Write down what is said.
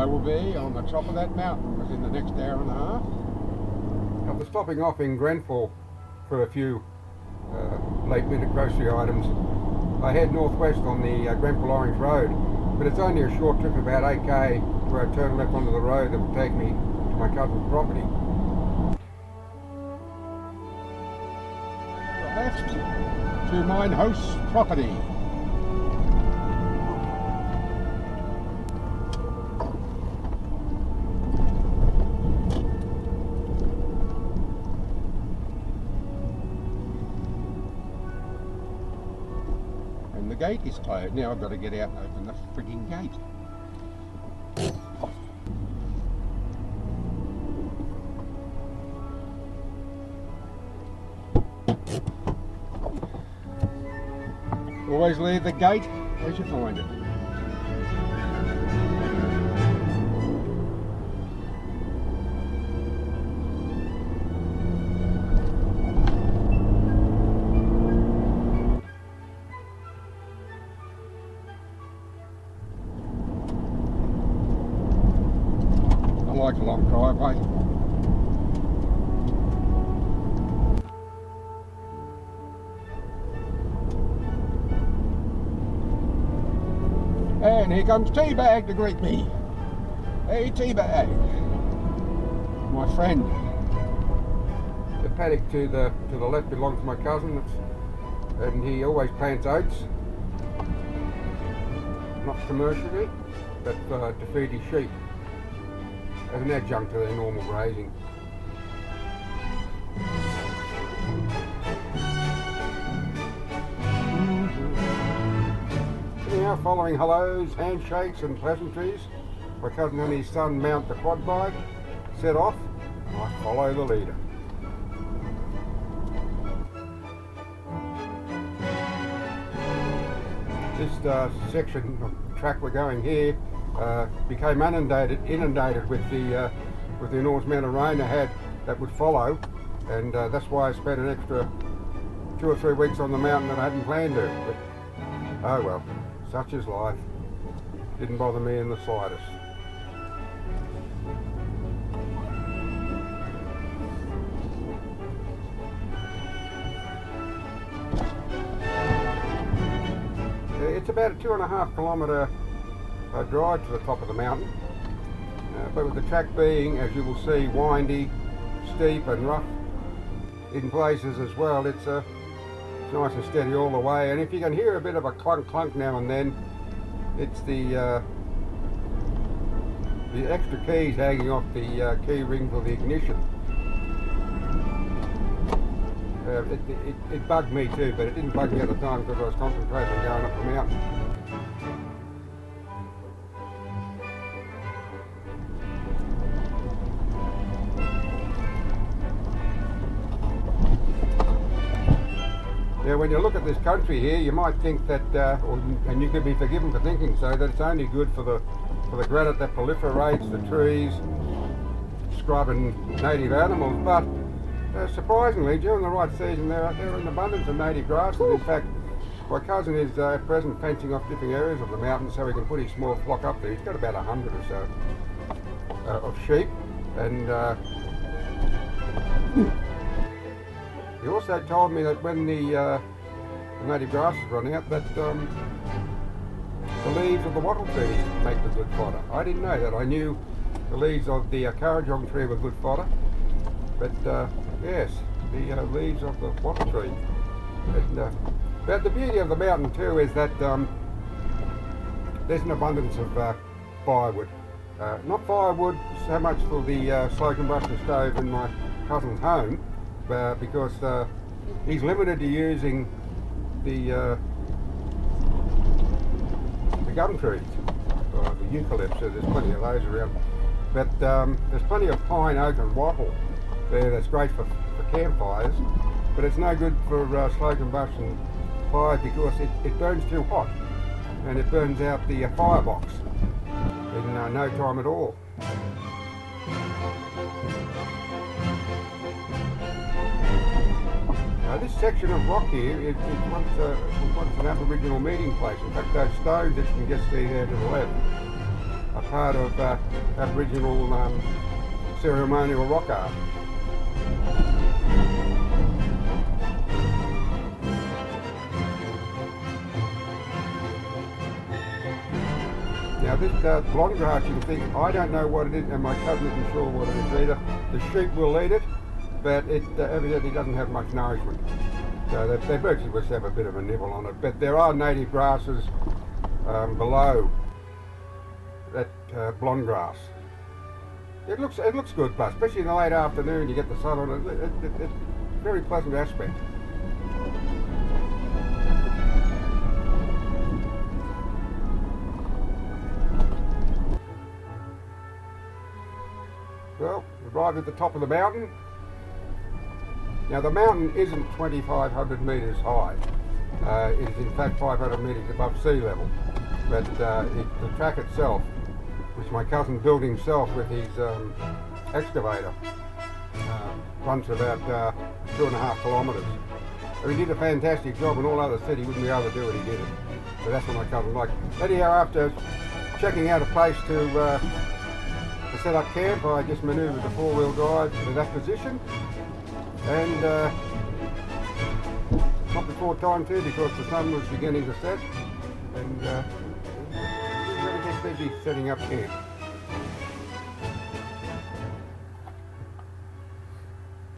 will be on the top of that mountain within the next hour and a half. After stopping off in Grenfell for a few late minute grocery items, I head northwest on the Grenfell Orange Road, but it's only a short trip, about 8k, where I turn left onto the road that will take me to my cousin's property. Left to mine host's property. And the gate is closed. Now I've got to get out and open the frigging gate. Always leave the gate as you find it. I like a long driveway. And here comes Teabag to greet me. Hey Teabag, my friend. The paddock to the left belongs to my cousin, and he always plants oats, not commercially, but to feed his sheep as an adjunct to their normal grazing. Anyhow, following hellos, handshakes and pleasantries, my cousin and his son mount the quad bike, set off, and I follow the leader. This section of track we're going here became inundated with the enormous amount of rain I had that would follow, and that's why I spent an extra 2 or 3 weeks on the mountain that I hadn't planned to. But, oh well, such is life. Didn't bother me in the slightest. It's about a 2.5 kilometre drive to the top of the mountain, but with the track being, as you will see, windy, steep and rough in places as well, it's nice and steady all the way. And if you can hear a bit of a clunk clunk now and then, it's the extra keys hanging off the key ring for the ignition. It bugged me too, but it didn't bug me at the time because I was concentrating on going up the mountain. Now, when you look at this country here, you might think that, and you could be forgiven for thinking so, that it's only good for the granite that proliferates, the trees, scrub and native animals, but surprisingly, during the right season, there are an abundance of native grasses. In fact, my cousin is at present fencing off different areas of the mountain so he can put his small flock up there. He's got about 100 or so of sheep, and he also told me that when the native grasses run out, that the leaves of the wattle trees make the good fodder. I didn't know that. I knew the leaves of the carrajong tree were good fodder, but yes, the leaves of the wattle tree. But the beauty of the mountain too is that there's an abundance of firewood. Not firewood so much for the slow combustion stove in my cousin's home, because he's limited to using the gum trees, or the eucalypts, so there's plenty of those around. But there's plenty of pine, oak and wattle there that's great for campfires, but it's no good for slow combustion fires because it burns too hot and it burns out the firebox in no time at all. This section of rock here was once an Aboriginal meeting place. In fact, those stones that you can just see there to the left a part of Aboriginal ceremonial rock art. Now this blonde grass, you can think, I don't know what it is, and my cousin isn't sure what it is either. The sheep will eat it, but it evidently doesn't have much nourishment. So they virtually just have a bit of a nibble on it. But there are native grasses below that blonde grass. It looks good, plus, especially in the late afternoon. You get the sun on it. It's a very pleasant aspect. Well, we've arrived at the top of the mountain. Now the mountain isn't 2,500 metres high. It is in fact 500 metres above sea level. But the track itself, which my cousin built himself with his excavator, runs for about 2.5 kilometres. He did a fantastic job, and all other said he wouldn't be able to do it, he did it. So that's what my cousin liked. Anyhow, after checking out a place to set up camp, I just manoeuvred the 4-wheel drive to that position, and not before time too, because the sun was beginning to set, and we're going to get busy setting up camp.